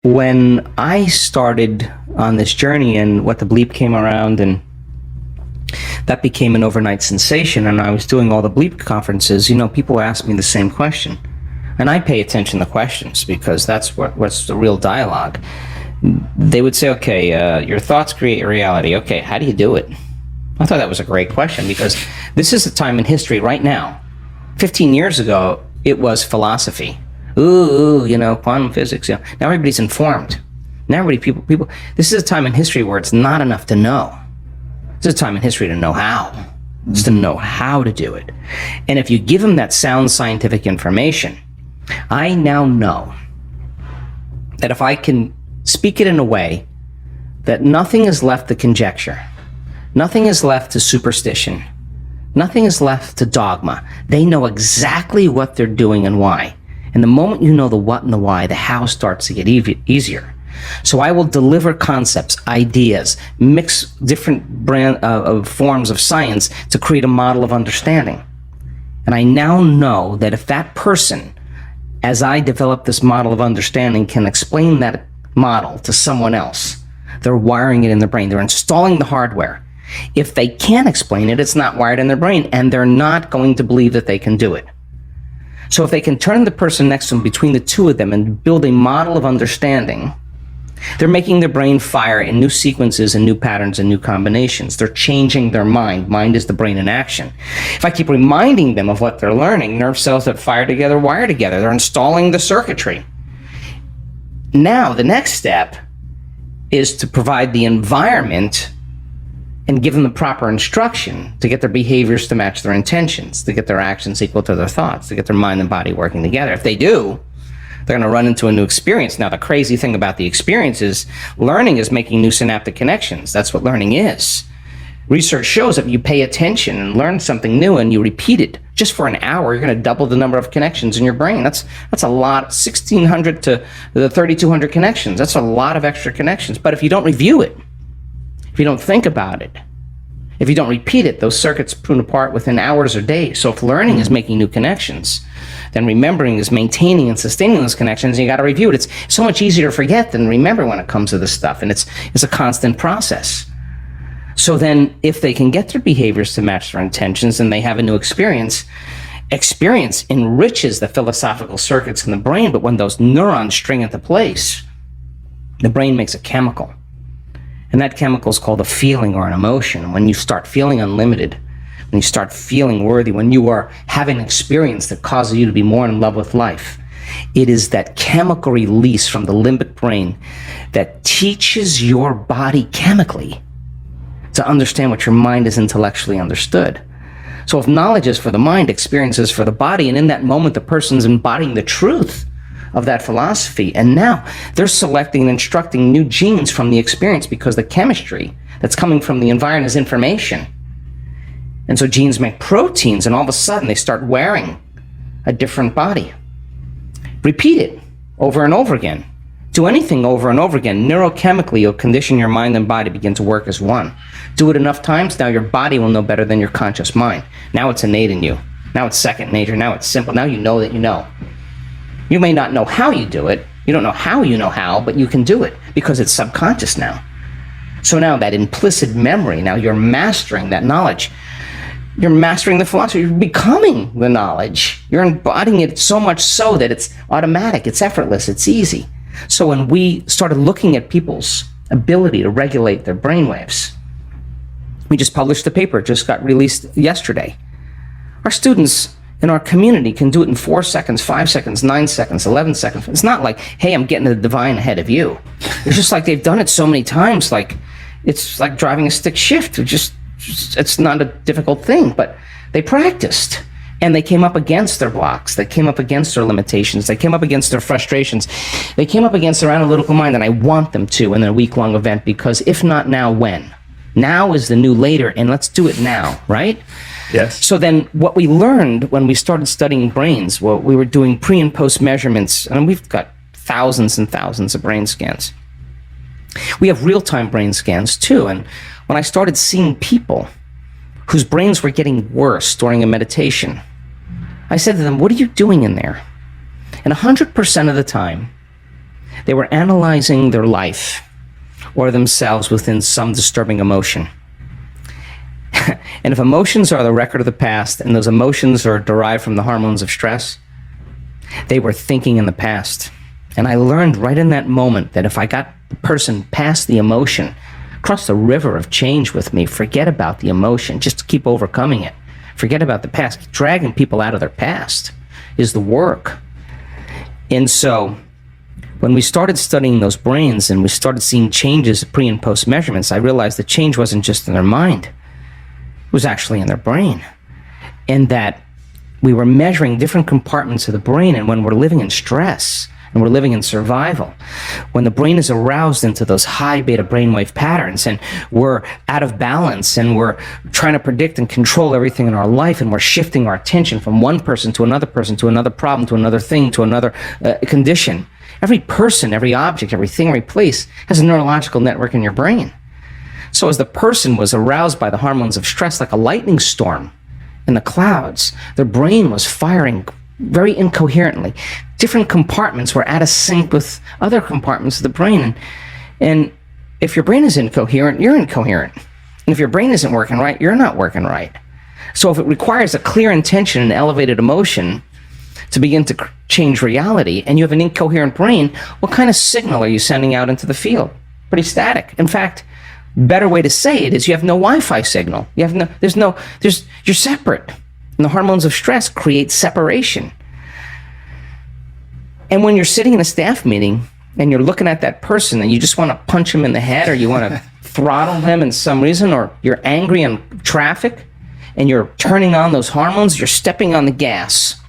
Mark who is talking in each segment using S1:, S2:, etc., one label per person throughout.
S1: when I started on this journey and What the Bleep came around, and that became an overnight sensation, and I was doing all the Bleep conferences, people ask me the same question. And I pay attention to questions because that's what's the real dialogue. They would say, okay, your thoughts create your reality. Okay, how do you do it? I thought that was a great question, because this is a time in history right now. 15 years ago, it was philosophy. Quantum physics. Now everybody's informed. Now people. This is a time in history where it's not enough to know. This is a time in history to know how. Just to know how to do it. And if you give them that sound scientific information, I now know that if I can speak it in a way that nothing is left to conjecture, nothing is left to superstition, nothing is left to dogma. They know exactly what they're doing and why. And the moment you know the what and the why, the how starts to get easier. So I will deliver concepts, ideas, mix different forms of science to create a model of understanding. And I now know that if that person, as I develop this model of understanding, can explain that model to someone else, they're wiring it in their brain. They're installing the hardware. If they can't explain it, it's not wired in their brain, and they're not going to believe that they can do it. So if they can turn the person next to them, between the two of them, and build a model of understanding, they're making their brain fire in new sequences and new patterns and new combinations. They're changing their mind. Mind is the brain in action. If I keep reminding them of what they're learning, nerve cells that fire together wire together. They're installing the circuitry. Now, the next step is to provide the environment and give them the proper instruction to get their behaviors to match their intentions, to get their actions equal to their thoughts, to get their mind and body working together. If they do, they're going to run into a new experience. Now, the crazy thing about the experience is learning is making new synaptic connections. That's what learning is. Research shows that if you pay attention and learn something new and you repeat it just for an hour, you're going to double the number of connections in your brain. That's a lot, 1,600 to the 3,200 connections. That's a lot of extra connections. But if you don't review it, if you don't think about it, if you don't repeat it, those circuits prune apart within hours or days. So if learning is making new connections, then remembering is maintaining and sustaining those connections, and you got to review it. It's so much easier to forget than remember when it comes to this stuff, and it's a constant process. So then if they can get their behaviors to match their intentions and they have a new experience enriches the philosophical circuits in the brain, but when those neurons string into place, the brain makes a chemical. And that chemical is called a feeling or an emotion. When you start feeling unlimited, when you start feeling worthy, when you are having an experience that causes you to be more in love with life, it is that chemical release from the limbic brain that teaches your body chemically to understand what your mind has intellectually understood. So if knowledge is for the mind, experience is for the body, and in that moment the person's embodying the truth of that philosophy, and now they're selecting and instructing new genes from the experience because the chemistry that's coming from the environment is information. And so genes make proteins, and all of a sudden they start wearing a different body. Repeat it over and over again. Do anything over and over again. Neurochemically, you'll condition your mind and body begin to work as one. Do it enough times, now your body will know better than your conscious mind. Now it's innate in you. Now it's second nature. Now it's simple. Now you know that you know. You may not know how you do it. You don't know how, but you can do it because it's subconscious now. So now that implicit memory, now you're mastering that knowledge. You're mastering the philosophy. You're becoming the knowledge. You're embodying it so much so that it's automatic, it's effortless, it's easy. So when we started looking at people's ability to regulate their brainwaves, we just published a paper, it just got released yesterday. Our students in our community can do it in 4 seconds, 5 seconds, 9 seconds, 11 seconds. It's not like, hey, I'm getting the divine ahead of you. It's just like they've done it so many times, like it's like driving a stick shift. It's not a difficult thing, but they practiced. And they came up against their blocks. They came up against their limitations. They came up against their frustrations. They came up against their analytical mind, and I want them to in a week-long event, because if not now, when? Now is the new later, and let's do it now, right?
S2: Yes.
S1: So then what we learned when we started studying brains, well, we were doing pre and post measurements, and we've got thousands and thousands of brain scans. We have real-time brain scans too, and when I started seeing people whose brains were getting worse during a meditation, I said to them, what are you doing in there? And 100% of the time, They were analyzing their life or themselves within some disturbing emotion. And if emotions are the record of the past, and those emotions are derived from the hormones of stress, they were thinking in the past. And I learned right in that moment that if I got the person past the emotion, cross the river of change with me, forget about the emotion, just keep overcoming it. Forget about the past. Dragging people out of their past is the work. And so when we started studying those brains and we started seeing changes, pre and post measurements, I realized the change wasn't just in their mind. It was actually in their brain. And that we were measuring different compartments of the brain. And when we're living in stress and we're living in survival, when the brain is aroused into those high beta brainwave patterns and we're out of balance and we're trying to predict and control everything in our life, and we're shifting our attention from one person to another problem, to another thing, to another condition. Every person, every object, everything, every place has a neurological network in your brain. So as the person was aroused by the hormones of stress like a lightning storm in the clouds, their brain was firing very incoherently. Different compartments were out of sync with other compartments of the brain. And if your brain is incoherent, you're incoherent. And if your brain isn't working right, you're not working right. So if it requires a clear intention and elevated emotion to begin to change reality, and you have an incoherent brain, what kind of signal are you sending out into the field? Pretty static. In fact, better way to say it is you have no Wi-Fi signal. You're separate. And the hormones of stress create separation. And when you're sitting in a staff meeting and you're looking at that person and you just want to punch him in the head, or you want to throttle him in some reason, or you're angry in traffic and you're turning on those hormones, you're stepping on the gas.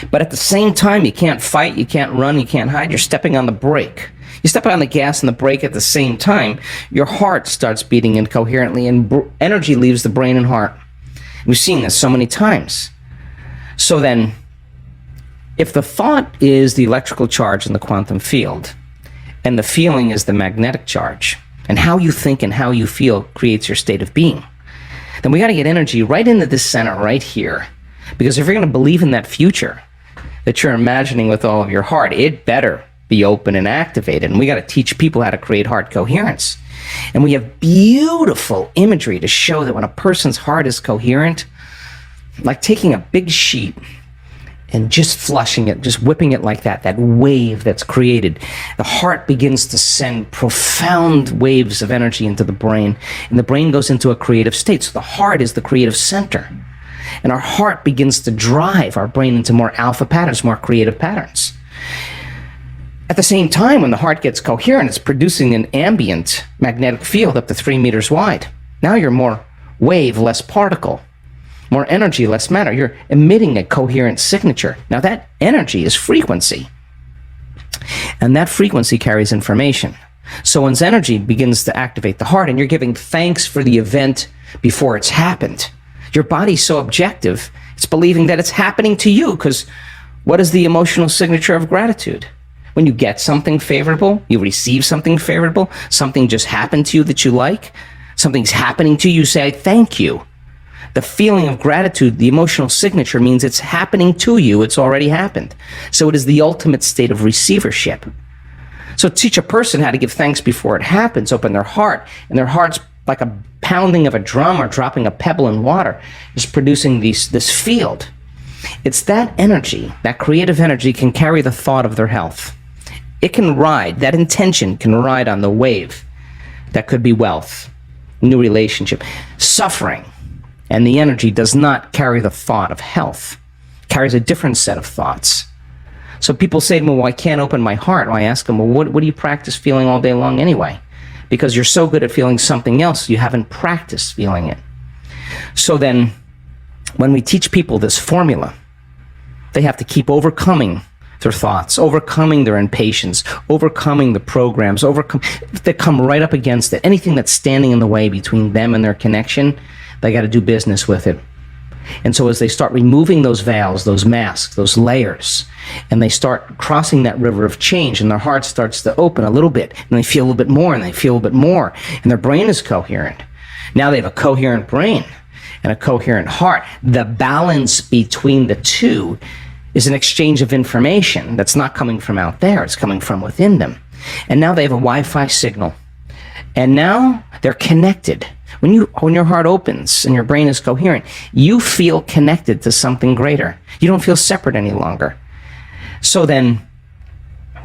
S1: But at the same time, you can't fight, you can't run, you can't hide, you're stepping on the brake. You step on the gas and the brake at the same time, your heart starts beating incoherently and energy leaves the brain and heart. We've seen this so many times. So then, if the thought is the electrical charge in the quantum field, and the feeling is the magnetic charge, and how you think and how you feel creates your state of being, then we got to get energy right into this center right here. Because if you're going to believe in that future that you're imagining with all of your heart, it better be open and activated. And we got to teach people how to create heart coherence. And we have beautiful imagery to show that when a person's heart is coherent, like taking a big sheet and just flushing it, just whipping it like that wave that's created, the heart begins to send profound waves of energy into the brain, and the brain goes into a creative state. So the heart is the creative center. And our heart begins to drive our brain into more alpha patterns, more creative patterns. At the same time, when the heart gets coherent, it's producing an ambient magnetic field up to 3 meters wide. Now you're more wave, less particle, more energy, less matter. You're emitting a coherent signature. Now that energy is frequency. And that frequency carries information. So when energy begins to activate the heart and you're giving thanks for the event before it's happened, your body's so objective, it's believing that it's happening to you, because what is the emotional signature of gratitude? When you get something favorable, you receive something favorable, something just happened to you that you like, something's happening to you, you say, thank you. The feeling of gratitude, the emotional signature, means it's happening to you, it's already happened. So it is the ultimate state of receivership. So teach a person how to give thanks before it happens, open their heart, and their heart's like a pounding of a drum or dropping a pebble in water, is producing this field. It's that energy, that creative energy, can carry the thought of their health. It can ride, that intention can ride on the wave. That could be wealth, new relationship, suffering. And the energy does not carry the thought of health. It carries a different set of thoughts. So people say to me, well, I can't open my heart. Well, I ask them, well, what do you practice feeling all day long anyway? Because you're so good at feeling something else, you haven't practiced feeling it. So then, when we teach people this formula, they have to keep overcoming their thoughts, overcoming their impatience, overcoming the programs, they come right up against it. Anything that's standing in the way between them and their connection, they got to do business with it. And so as they start removing those veils, those masks, those layers, and they start crossing that river of change, and their heart starts to open a little bit, and they feel a little bit more, and they feel a little bit more, and their brain is coherent. Now they have a coherent brain and a coherent heart. The balance between the two is an exchange of information that's not coming from out there. It's coming from within them. And now they have a Wi-Fi signal. And now they're connected. When your heart opens and your brain is coherent, you feel connected to something greater. You don't feel separate any longer. So then,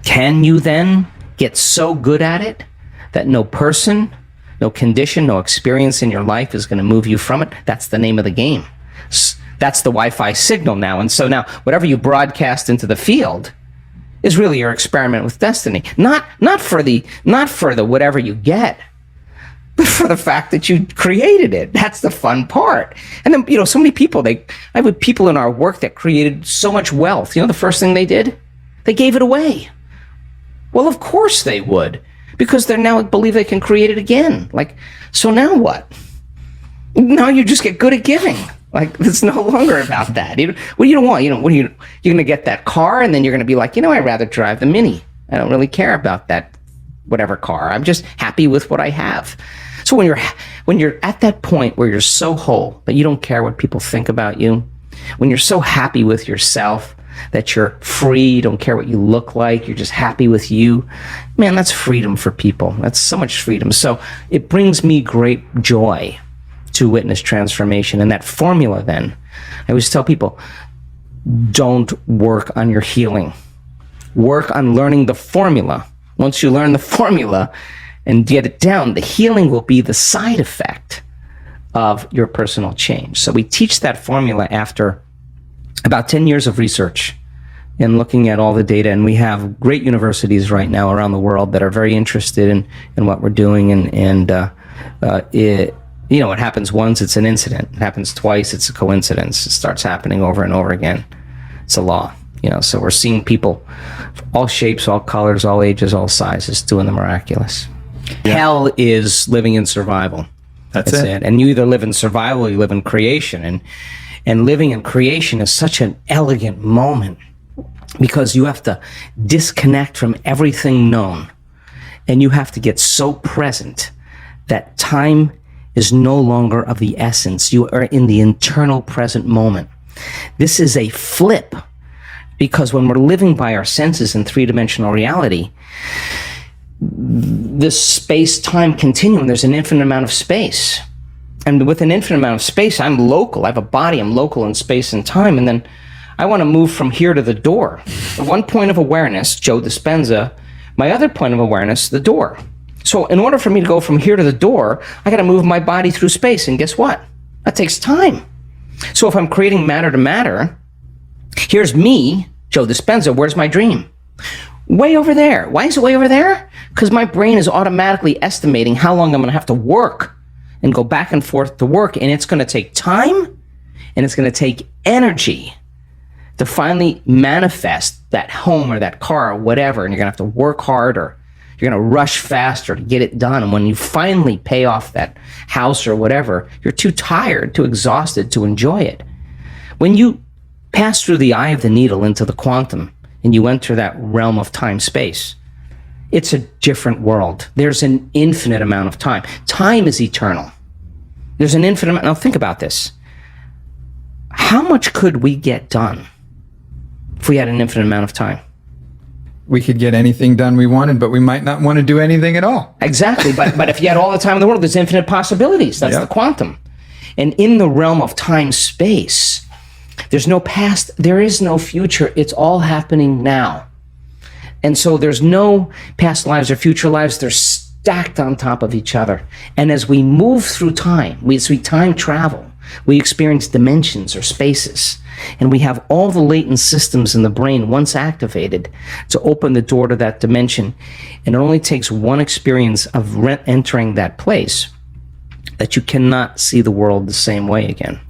S1: can you then get so good at it that no person, no condition, no experience in your life is going to move you from it? That's the name of the game. That's the Wi-Fi signal now. And so now whatever you broadcast into the field is really your experiment with destiny. Not for the whatever you get, but for the fact that you created it. That's the fun part. And then, so many people, I have people in our work that created so much wealth. The first thing they did? They gave it away. Well, of course they would, because they now believe they can create it again. So now what? Now you just get good at giving. It's no longer about that. What do you want? You're going to get that car, and then you're going to be like, I'd rather drive the Mini. I don't really care about that whatever car. I'm just happy with what I have. So when you're at that point where you're so whole that you don't care what people think about you, when you're so happy with yourself that you're free, you don't care what you look like, you're just happy with you, man, that's freedom for people. That's so much freedom. So it brings me great joy to witness transformation. And that formula then, I always tell people, don't work on your healing. Work on learning the formula. Once you learn the formula and get it down, the healing will be the side effect of your personal change. So we teach that formula after about 10 years of research and looking at all the data. And we have great universities right now around the world that are very interested in what we're doing. It happens once, it's an incident. It happens twice, it's a coincidence. It starts happening over and over again. It's a law. So we're seeing people, all shapes, all colors, all ages, all sizes, doing the miraculous. Yeah. Hell is living in survival. That's it. And you either live in survival or you live in creation. And living in creation is such an elegant moment because you have to disconnect from everything known. And you have to get so present that time is no longer of the essence. You are in the internal present moment. This is a flip, because when we're living by our senses in three-dimensional reality, this space-time continuum, there's an infinite amount of space. And with an infinite amount of space, I'm local. I have a body, I'm local in space and time. And then I want to move from here to the door. One point of awareness, Joe Dispenza, my other point of awareness, the door. So in order for me to go from here to the door, I got to move my body through space. And guess what? That takes time. So if I'm creating matter to matter, here's me, Joe Dispenza, where's my dream? Way over there. Why is it way over there? Because my brain is automatically estimating how long I'm going to have to work and go back and forth to work. And it's going to take time and it's going to take energy to finally manifest that home or that car or whatever. And you're going to have to work hard, or you're going to rush faster to get it done. And when you finally pay off that house or whatever, you're too tired, too exhausted to enjoy it. When you pass through the eye of the needle into the quantum and you enter that realm of time-space, it's a different world. There's an infinite amount of time. Time is eternal. There's an infinite amount. Now think about this. How much could we get done if we had an infinite amount of time?
S2: We could get anything done we wanted, but we might not want to do anything at all.
S1: Exactly. But if you had all the time in the world, there's infinite possibilities. That's the quantum. And in the realm of time-space, there's no past, there is no future. It's all happening now. And so there's no past lives or future lives. They're stacked on top of each other. And as we move through time, as we time travel, we experience dimensions or spaces. And we have all the latent systems in the brain once activated to open the door to that dimension. And it only takes one experience of entering that place that you cannot see the world the same way again.